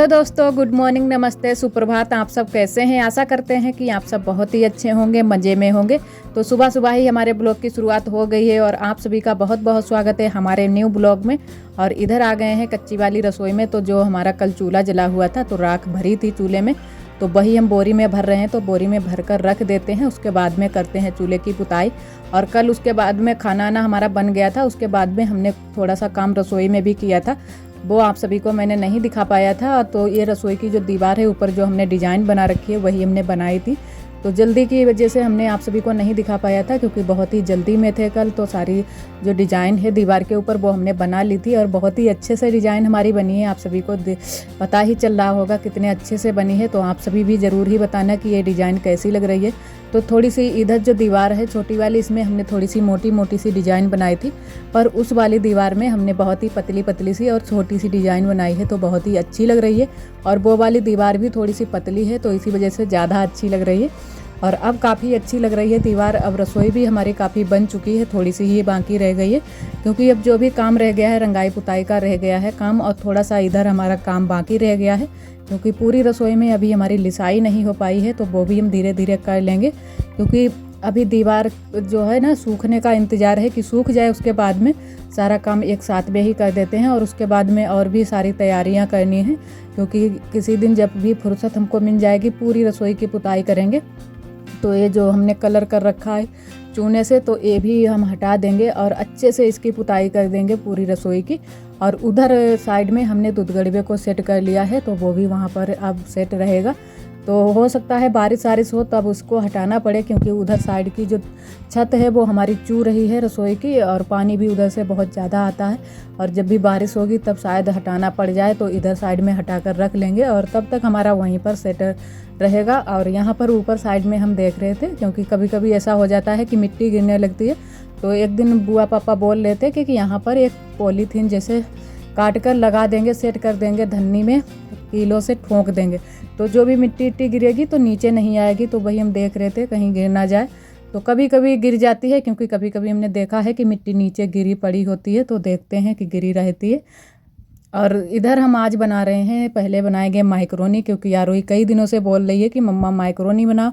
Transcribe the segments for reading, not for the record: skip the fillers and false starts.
दोस्तों, good morning, नमस्ते, सुप्रभात। आप सब कैसे हैं? आशा करते हैं कि आप सब बहुत ही अच्छे होंगे, मज़े में होंगे। तो सुबह सुबह ही हमारे ब्लॉग की शुरुआत हो गई है और आप सभी का बहुत बहुत स्वागत है हमारे न्यू ब्लॉग में। और इधर आ गए हैं कच्ची वाली रसोई में। तो जो हमारा कल चूल्हा जला हुआ था तो राख भरी थी चूल्हे में, तो वही हम बोरी में भर रहे हैं। तो बोरी में भर कर रख देते हैं, उसके बाद में करते हैं चूल्हे की पुताई। और कल उसके बाद में खाना ना हमारा बन गया था। उसके बाद में हमने थोड़ा सा काम रसोई में भी किया था, वो आप सभी को मैंने नहीं दिखा पाया था। तो ये रसोई की जो दीवार है ऊपर जो हमने डिज़ाइन बना रखी है वही हमने बनाई थी। तो जल्दी की वजह से हमने आप सभी को नहीं दिखा पाया था, क्योंकि बहुत ही जल्दी में थे कल। तो सारी जो डिज़ाइन है दीवार के ऊपर वो हमने बना ली थी और बहुत ही अच्छे से डिज़ाइन हमारी बनी है। आप सभी को पता ही चल रहा होगा कितने अच्छे से बनी है। तो आप सभी भी ज़रूर ही बताना कि ये डिज़ाइन कैसी लग रही है। तो थोड़ी सी इधर जो दीवार है छोटी वाली, इसमें हमने थोड़ी सी मोटी मोटी सी डिज़ाइन बनाई थी, पर उस वाली दीवार में हमने बहुत ही पतली पतली सी और छोटी सी डिज़ाइन बनाई है, तो बहुत ही अच्छी लग रही है। और वो वाली दीवार भी थोड़ी सी पतली है, तो इसी वजह से ज़्यादा अच्छी लग रही है। और अब काफ़ी अच्छी लग रही है दीवार। अब रसोई भी हमारी काफ़ी बन चुकी है, थोड़ी सी ही बाकी रह गई है, क्योंकि अब जो भी काम रह गया है रंगाई पुताई का रह गया है काम, और थोड़ा सा इधर हमारा काम बाकी रह गया है, क्योंकि पूरी रसोई में अभी हमारी लिसाई नहीं हो पाई है। तो वो भी हम धीरे धीरे कर लेंगे, क्योंकि अभी दीवार जो है ना सूखने का इंतज़ार है कि सूख जाए, उसके बाद में सारा काम एक साथ में ही कर देते हैं। और उसके बाद में और भी सारी तैयारियां करनी है, क्योंकि किसी दिन जब भी फुर्सत हमको मिल जाएगी पूरी रसोई की पुताई करेंगे। तो ये जो हमने कलर कर रखा है चूने से, तो ये भी हम हटा देंगे और अच्छे से इसकी पुताई कर देंगे पूरी रसोई की। और उधर साइड में हमने दूध गड़बे को सेट कर लिया है, तो वो भी वहाँ पर अब सेट रहेगा। तो हो सकता है बारिश वारिश हो तब उसको हटाना पड़े, क्योंकि उधर साइड की जो छत है वो हमारी चू रही है रसोई की, और पानी भी उधर से बहुत ज़्यादा आता है। और जब भी बारिश होगी तब शायद हटाना पड़ जाए, तो इधर साइड में हटा कर रख लेंगे और तब तक हमारा वहीं पर सेट रहेगा। और यहाँ पर ऊपर साइड में हम देख रहे थे, क्योंकि कभी कभी ऐसा हो जाता है कि मिट्टी गिरने लगती है। तो एक दिन बुआ पापा बोल रहे थे कि यहाँ पर एक पॉलीथीन जैसे काट कर लगा देंगे, सेट कर देंगे, धन्नी में कीलों से ठोंक देंगे, तो जो भी मिट्टी इट्टी गिरेगी तो नीचे नहीं आएगी। तो वही हम देख रहे थे कहीं गिर ना जाए। तो कभी कभी गिर जाती है, क्योंकि कभी कभी हमने देखा है कि मिट्टी नीचे गिरी पड़ी होती है, तो देखते हैं कि गिरी रहती है। और इधर हम आज बना रहे हैं, पहले बनाएंगे माइक्रोनी, क्योंकि आरोही कई दिनों से बोल रही है कि मम्मा माइक्रोनी बनाओ।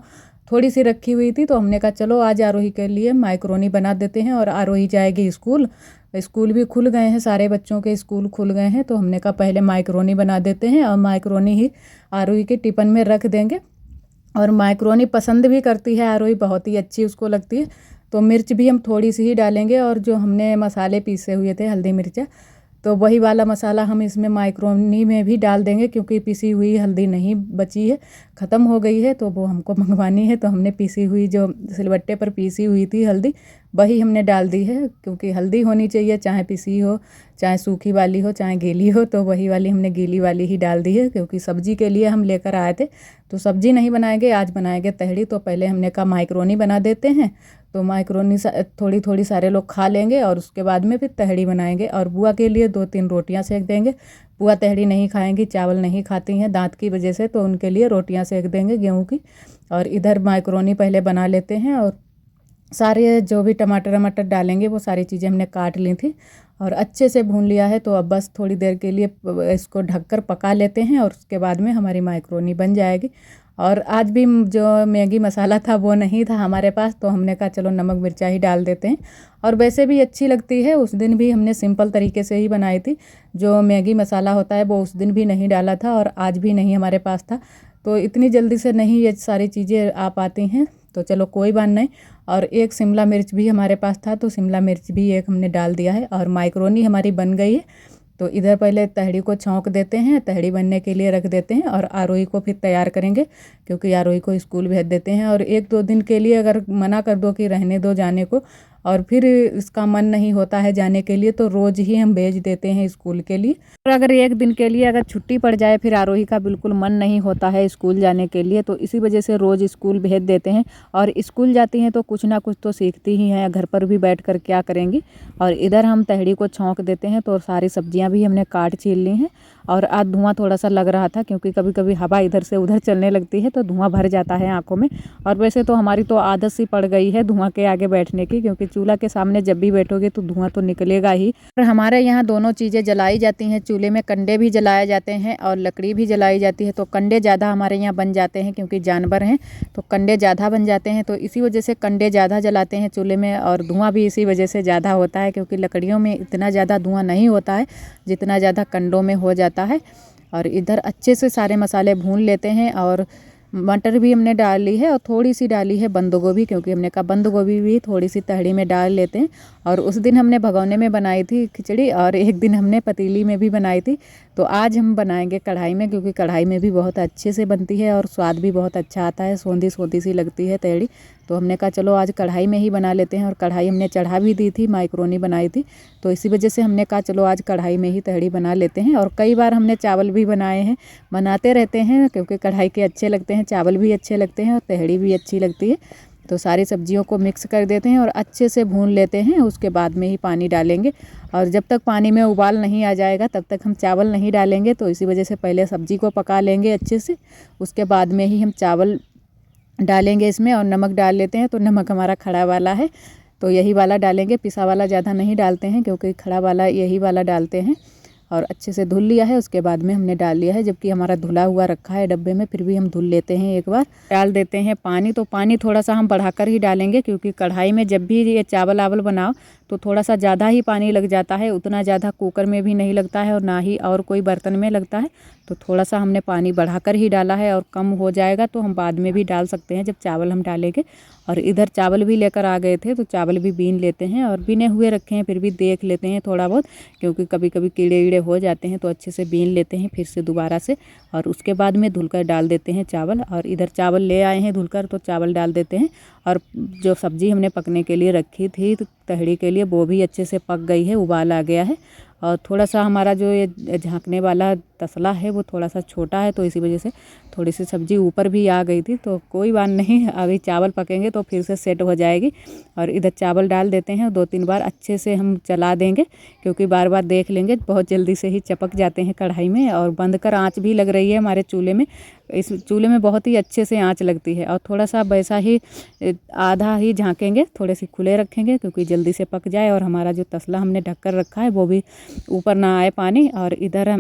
थोड़ी सी रखी हुई थी, तो हमने कहा चलो आज आरोही के लिए माइक्रोनी बना देते हैं। और आरोही जाएगी स्कूल, स्कूल भी खुल गए हैं, सारे बच्चों के स्कूल खुल गए हैं। तो हमने कहा पहले माइक्रोनी बना देते हैं और माइक्रोनी ही आरोही के टिफ़िन में रख देंगे। और माइक्रोनी पसंद भी करती है आरोही, बहुत ही अच्छी उसको लगती है। तो मिर्च भी हम थोड़ी सी ही डालेंगे, और जो हमने मसाले पीसे हुए थे हल्दी मिर्चा, तो वही वाला मसाला हम इसमें माइक्रोनी में भी डाल देंगे, क्योंकि पिसी हुई हल्दी नहीं बची है, ख़त्म हो गई है, तो वो हमको मंगवानी है। तो हमने पीसी हुई जो सिलबट्टे पर पीसी हुई थी हल्दी, वही हमने डाल दी है, क्योंकि हल्दी होनी चाहिए, चाहे पिसी हो, चाहे सूखी वाली हो, चाहे गीली हो। तो वही वाली हमने गीली वाली ही डाल दी है, क्योंकि सब्जी के लिए हम लेकर आए थे। तो सब्जी नहीं बनाएंगे, आज बनाएंगे तहड़ी। तो पहले हमने कहा माइक्रोनी बना देते हैं, तो माइक्रोनी थोड़ी थोड़ी सारे लोग खा लेंगे, और उसके बाद में फिर तहड़ी बनाएंगे। और बुआ के लिए 2-3 रोटियां सेक देंगे। बुआ तहड़ी नहीं खाएंगी, चावल नहीं खाती हैं दांत की वजह से, तो उनके लिए रोटियां सेक देंगे गेहूं की। और इधर माइक्रोनी पहले बना लेते हैं। और सारे जो भी टमाटर वमाटर डालेंगे वो सारी चीज़ें हमने काट ली थी और अच्छे से भून लिया है। तो अब बस थोड़ी देर के लिए इसको ढककर पका लेते हैं, और उसके बाद में हमारी माइक्रोनी बन जाएगी। और आज भी जो मैगी मसाला था वो नहीं था हमारे पास, तो हमने कहा चलो नमक मिर्चा ही डाल देते हैं। और वैसे भी अच्छी लगती है। उस दिन भी हमने सिंपल तरीके से ही बनाई थी, जो मैगी मसाला होता है वो उस दिन भी नहीं डाला था, और आज भी नहीं हमारे पास था। तो इतनी जल्दी से नहीं ये सारी चीज़ें आ पाती हैं, तो चलो कोई बात नहीं। और एक शिमला मिर्च भी हमारे पास था, तो शिमला मिर्च भी एक हमने डाल दिया है। और माइक्रोनी हमारी बन गई है। तो इधर पहले तहड़ी को छौंक देते हैं, तहड़ी बनने के लिए रख देते हैं, और आरोही को फिर तैयार करेंगे, क्योंकि आरोही को स्कूल भेज देते हैं। और 1-2 दिन के लिए अगर मना कर दो कि रहने दो जाने को, और फिर इसका मन नहीं होता है जाने के लिए, तो रोज़ ही हम भेज देते हैं स्कूल के लिए। और अगर 1 दिन के लिए अगर छुट्टी पड़ जाए, फिर आरोही का बिल्कुल मन नहीं होता है स्कूल जाने के लिए, तो इसी वजह से रोज़ स्कूल भेज देते हैं। और स्कूल जाती हैं तो कुछ ना कुछ तो सीखती ही हैं, घर पर भी बैठ कर क्या करेंगी। और इधर हम तहड़ी को छौंक देते हैं। तो सारी सब्जियां भी हमने काट छील ली हैं। और आज धुआं थोड़ा सा लग रहा था, क्योंकि कभी कभी हवा इधर से उधर चलने लगती है, तो धुआं भर जाता है आंखों में। और वैसे तो हमारी तो आदत सी पड़ गई है धुआं के आगे बैठने की, क्योंकि चूल्हा के सामने जब भी बैठोगे तो धुआं तो निकलेगा ही। और हमारे यहाँ दोनों चीज़ें जलाई जाती हैं। चूल्हे में कंडे भी जलाए जाते हैं और लकड़ी भी जलाई जाती है। तो कंडे ज़्यादा हमारे यहाँ बन जाते हैं क्योंकि जानवर हैं तो कंडे ज़्यादा बन जाते हैं, तो इसी वजह से कंडे ज़्यादा जलाते हैं चूल्हे में। और धुआं भी इसी वजह से ज़्यादा होता है क्योंकि लकड़ियों में इतना ज़्यादा धुआं नहीं होता है जितना ज़्यादा कंडों में हो जाता है। और इधर अच्छे से सारे मसाले भून लेते हैं। और मटर भी हमने डाल ली है और थोड़ी सी डाली है बंद गोभी, क्योंकि हमने कहा बंद गोभी भी थोड़ी सी तहड़ी में डाल लेते हैं। और उस दिन हमने भगोने में बनाई थी खिचड़ी और एक दिन हमने पतीली में भी बनाई थी। तो आज हम बनाएंगे कढ़ाई में, क्योंकि कढ़ाई में भी बहुत अच्छे से बनती है और स्वाद भी बहुत अच्छा आता है, सौंधी सौंधी सी लगती है तहड़ी। तो हमने कहा चलो आज कढ़ाई में ही बना लेते हैं। और कढ़ाई हमने चढ़ा भी दी थी, माइक्रोनी बनाई थी, तो इसी वजह से हमने कहा चलो आज कढ़ाई में ही तहड़ी बना लेते हैं। और कई बार हमने चावल भी बनाए हैं, बनाते रहते हैं क्योंकि कढ़ाई के अच्छे लगते हैं, चावल भी अच्छे लगते हैं और तहड़ी भी अच्छी लगती है। तो सारी सब्जियों को मिक्स कर देते हैं और अच्छे से भून लेते हैं। उसके बाद में ही पानी डालेंगे और जब तक पानी में उबाल नहीं आ जाएगा तब तक हम चावल नहीं डालेंगे। तो इसी वजह से पहले सब्जी को पका लेंगे अच्छे से, उसके बाद में ही हम चावल डालेंगे इसमें। और नमक डाल लेते हैं, तो नमक हमारा खड़ा वाला है तो यही वाला डालेंगे, पिसा वाला ज़्यादा नहीं डालते हैं क्योंकि खड़ा वाला यही वाला डालते हैं। और अच्छे से धुल लिया है, उसके बाद में हमने डाल लिया है, जबकि हमारा धुला हुआ रखा है डब्बे में, फिर भी हम धुल लेते हैं एक बार। डाल देते हैं पानी, तो पानी थोड़ा सा हम बढ़ाकर ही डालेंगे क्योंकि कढ़ाई में जब भी ये चावल आवल बनाओ तो थोड़ा सा ज़्यादा ही पानी लग जाता है, उतना ज़्यादा कुकर में भी नहीं लगता है और ना ही और कोई बर्तन में लगता है। तो थोड़ा सा हमने पानी बढ़ाकर ही डाला है और कम हो जाएगा तो हम बाद में भी डाल सकते हैं जब चावल हम डालेंगे। और इधर चावल भी लेकर आ गए थे तो चावल भी बीन लेते हैं, और बीने हुए रखे हैं फिर भी देख लेते हैं थोड़ा बहुत, क्योंकि कभी कभी कीड़े वीड़े हो जाते हैं, तो अच्छे से बीन लेते हैं फिर से दोबारा से। और उसके बाद में धुलकर डाल देते हैं चावल। और इधर चावल ले आए हैं धुलकर तो चावल डाल देते हैं। और जो सब्ज़ी हमने पकने के लिए रखी थी तहड़ी के लिए वो भी अच्छे से पक गई है, उबाल आ गया है। और थोड़ा सा हमारा जो ये झाँकने वाला तसला है वो थोड़ा सा छोटा है, तो इसी वजह से थोड़ी सी सब्ज़ी ऊपर भी आ गई थी। तो कोई बात नहीं, अभी चावल पकेंगे तो फिर से सेट हो जाएगी। और इधर चावल डाल देते हैं, 2-3 बार अच्छे से हम चला देंगे क्योंकि बार बार देख लेंगे बहुत जल्दी से ही चपक जाते हैं कढ़ाई में। और बंद कर आँच भी लग रही है हमारे चूल्हे में, इस चूल्हे में बहुत ही अच्छे से आँच लगती है। और थोड़ा सा वैसा ही आधा ही झाँकेंगे, थोड़े से खुले रखेंगे क्योंकि जल्दी से पक जाए और हमारा जो तसला हमने ढक कर रखा है वो भी ऊपर ना आए पानी। और इधर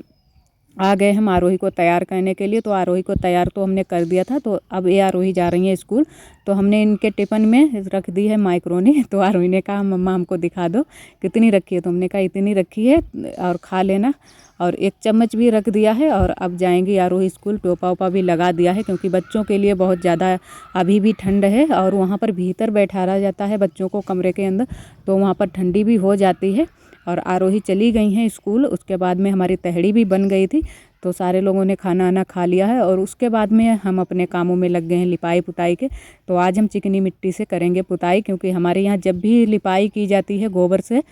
आ गए हम आरोही को तैयार करने के लिए। तो आरोही को तैयार तो हमने कर दिया था, तो अब ये आरोही जा रही है स्कूल। तो हमने इनके टिफ़िन में रख दी है माइक्रोनी। तो आरोही ने कहा मम्मा हमको दिखा दो कितनी रखी है, तो हमने कहा इतनी रखी है और खा लेना। और 1 चम्मच भी रख दिया है। और अब जाएंगी आरोही स्कूल, टोपा ओपा भी लगा दिया है क्योंकि बच्चों के लिए बहुत ज़्यादा अभी भी ठंड है और वहाँ पर भीतर बैठाया जाता है बच्चों को कमरे के अंदर, तो वहाँ पर ठंडी भी हो जाती है। और आरोही चली गई हैं स्कूल। उसके बाद में हमारी तहड़ी भी बन गई थी, तो सारे लोगों ने खाना आना खा लिया है। और उसके बाद में हम अपने कामों में लग गए हैं लिपाई पुताई के। तो आज हम चिकनी मिट्टी से करेंगे पुताई, क्योंकि हमारे यहाँ जब भी लिपाई की जाती है गोबर से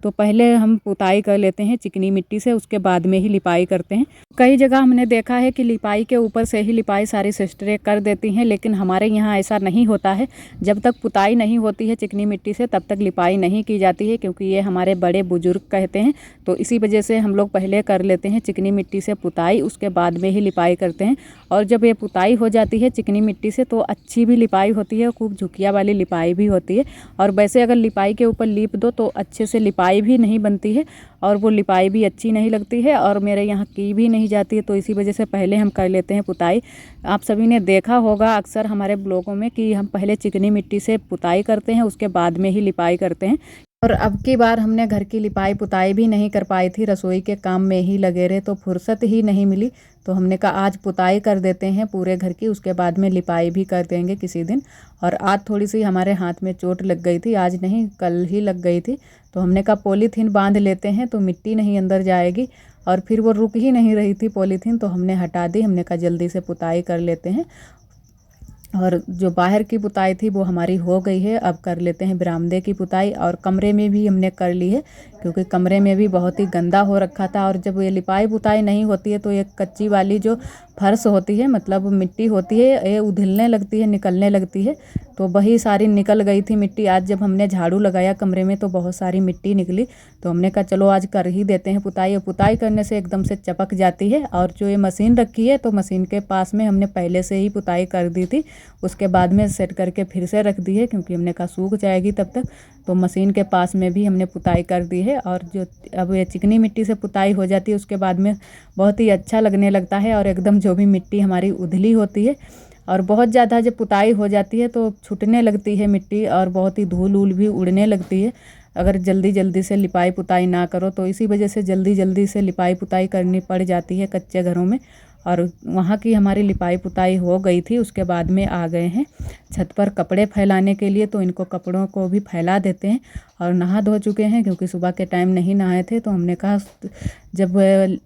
तो पहले हम पुताई कर लेते हैं चिकनी मिट्टी से, उसके बाद में ही लिपाई करते हैं। कई जगह हमने देखा है कि लिपाई के ऊपर से ही लिपाई सारी सिस्टरें कर देती हैं, लेकिन हमारे यहाँ ऐसा नहीं होता है। जब तक पुताई नहीं होती है चिकनी मिट्टी से तब तक लिपाई नहीं की जाती है, क्योंकि ये हमारे बड़े बुजुर्ग कहते हैं। तो इसी वजह से हम लोग पहले कर लेते हैं चिकनी मिट्टी से पुताई, उसके बाद में ही लिपाई करते हैं। और जब ये पुताई हो जाती है चिकनी मिट्टी से तो अच्छी भी लिपाई होती है, खूब झुकिया वाली लिपाई भी होती है। और वैसे अगर लिपाई के ऊपर लीप दो तो अच्छे से लिपाई भी नहीं बनती है और वो लिपाई भी अच्छी नहीं लगती है और मेरे यहाँ की भी नहीं जाती है। तो इसी वजह से पहले हम कर लेते हैं पुताई। आप सभी ने देखा होगा अक्सर हमारे ब्लॉगों में कि हम पहले चिकनी मिट्टी से पुताई करते हैं, उसके बाद में ही लिपाई करते हैं। और अब की बार हमने घर की लिपाई पुताई भी नहीं कर पाई थी, रसोई के काम में ही लगे रहे तो फुर्सत ही नहीं मिली। तो हमने कहा आज पुताई कर देते हैं पूरे घर की, उसके बाद में लिपाई भी कर देंगे किसी दिन। और आज थोड़ी सी हमारे हाथ में चोट लग गई थी, आज नहीं कल ही लग गई थी। तो हमने कहा पॉलीथीन बांध लेते हैं तो मिट्टी नहीं अंदर जाएगी, और फिर वो रुक ही नहीं रही थी पॉलीथीन, तो हमने हटा दी। हमने कहा जल्दी से पुताई कर लेते हैं। और जो बाहर की पुताई थी वो हमारी हो गई है, अब कर लेते हैं बरामदे की पुताई। और कमरे में भी हमने कर ली है क्योंकि कमरे में भी बहुत ही गंदा हो रखा था। और जब ये लिपाई पुताई नहीं होती है तो ये कच्ची वाली जो फर्श होती है, मतलब मिट्टी होती है, ये उधलने लगती है, निकलने लगती है। तो वही सारी निकल गई थी मिट्टी। आज जब हमने झाड़ू लगाया कमरे में तो बहुत सारी मिट्टी निकली, तो हमने कहा चलो आज कर ही देते हैं पुताई। और पुताई करने से एकदम से चपक जाती है। और जो ये मशीन रखी है तो मशीन के पास में हमने पहले से ही पुताई कर दी थी, उसके बाद में सेट करके फिर से रख दी है, क्योंकि हमने कहा सूख जाएगी तब तक। तो मशीन के पास में भी हमने पुताई कर दी है। और जो अब ये चिकनी मिट्टी से पुताई हो जाती है उसके बाद में बहुत ही अच्छा लगने लगता है, और एकदम जो भी मिट्टी हमारी उधली होती है। और बहुत ज़्यादा जब पुताई हो जाती है तो छूटने लगती है मिट्टी, और बहुत ही धूल उल भी उड़ने लगती है अगर जल्दी जल्दी से लिपाई पुताई ना करो। तो इसी वजह से जल्दी जल्दी से लिपाई पुताई करनी पड़ जाती है कच्चे घरों में। और वहाँ की हमारी लिपाई पुताई हो गई थी। उसके बाद में आ गए हैं छत पर कपड़े फैलाने के लिए, तो इनको कपड़ों को भी फैला देते हैं। और नहा धो चुके हैं, क्योंकि सुबह के टाइम नहीं नहाए थे, तो हमने कहा जब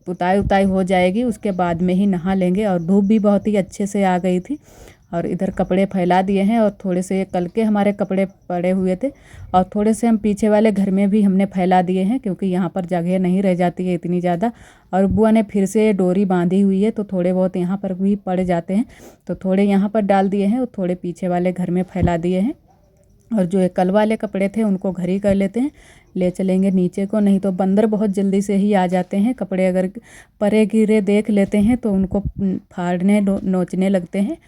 पुताई उताई हो जाएगी उसके बाद में ही नहा लेंगे। और धूप भी बहुत ही अच्छे से आ गई थी। और इधर कपड़े फैला दिए हैं, और थोड़े से कल के हमारे कपड़े पड़े हुए थे, और थोड़े से हम पीछे वाले घर में भी हमने फैला दिए हैं, क्योंकि यहाँ पर जगह नहीं रह जाती है इतनी ज़्यादा। और बुआ ने फिर से डोरी बांधी हुई है, तो थोड़े बहुत यहाँ पर भी पड़ जाते हैं, तो थोड़े यहाँ पर डाल दिए हैं और थोड़े पीछे वाले घर में फैला दिए हैं। और जो ये कल वाले कपड़े थे उनको घर ही कर लेते हैं, ले चलेंगे नीचे को, नहीं तो बंदर बहुत जल्दी से ही आ जाते हैं। कपड़े अगर परे गिरे देख लेते हैं तो उनको फाड़ने नोचने लगते हैं।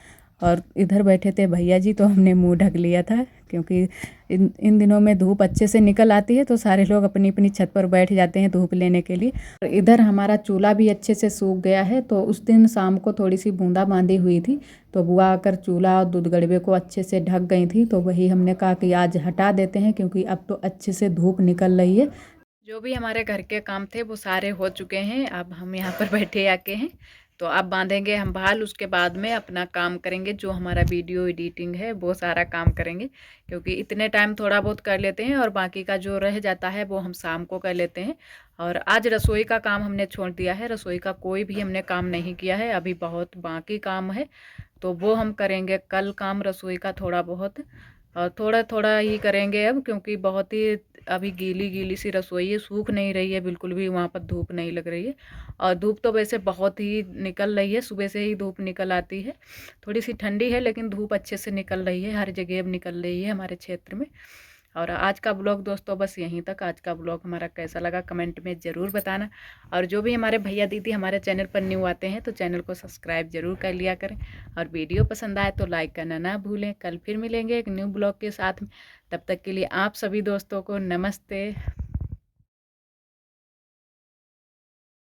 और इधर बैठे थे भैया जी, तो हमने मुंह ढक लिया था, क्योंकि इन दिनों में धूप अच्छे से निकल आती है, तो सारे लोग अपनी अपनी छत पर बैठ जाते हैं धूप लेने के लिए। और इधर हमारा चूल्हा भी अच्छे से सूख गया है। तो उस दिन शाम को थोड़ी सी बूंदा बांदी हुई थी, तो बुआ आकर चूल्हा और दूध गड़बे को अच्छे से ढक गई थी। तो वही हमने कहा कि आज हटा देते हैं, क्योंकि अब तो अच्छे से धूप निकल रही है। जो भी हमारे घर के काम थे वो सारे हो चुके हैं। अब हम यहाँ पर बैठे आके हैं, तो अब बांधेंगे हम बाल, उसके बाद में अपना काम करेंगे। जो हमारा वीडियो एडिटिंग है वो सारा काम करेंगे, क्योंकि इतने टाइम थोड़ा बहुत कर लेते हैं, और बाकी का जो रह जाता है वो हम शाम को कर लेते हैं। और आज रसोई का काम हमने छोड़ दिया है, रसोई का कोई भी हमने काम नहीं किया है, अभी बहुत बाकी काम है, तो वो हम करेंगे कल काम रसोई का थोड़ा बहुत। और थोड़ा थोड़ा ही करेंगे अब, क्योंकि बहुत ही अभी गीली गीली सी रसोई है, सूख नहीं रही है बिल्कुल भी, वहाँ पर धूप नहीं लग रही है। और धूप तो वैसे बहुत ही निकल रही है, सुबह से ही धूप निकल आती है। थोड़ी सी ठंडी है, लेकिन धूप अच्छे से निकल रही है, हर जगह अब निकल रही है हमारे क्षेत्र में। और आज का ब्लॉग दोस्तों बस यहीं तक। आज का ब्लॉग हमारा कैसा लगा कमेंट में ज़रूर बताना। और जो भी हमारे भैया दीदी हमारे चैनल पर न्यू आते हैं तो चैनल को सब्सक्राइब ज़रूर कर लिया करें। और वीडियो पसंद आए तो लाइक करना ना भूलें। कल फिर मिलेंगे एक न्यू ब्लॉग के साथ में। तब तक के लिए आप सभी दोस्तों को नमस्ते।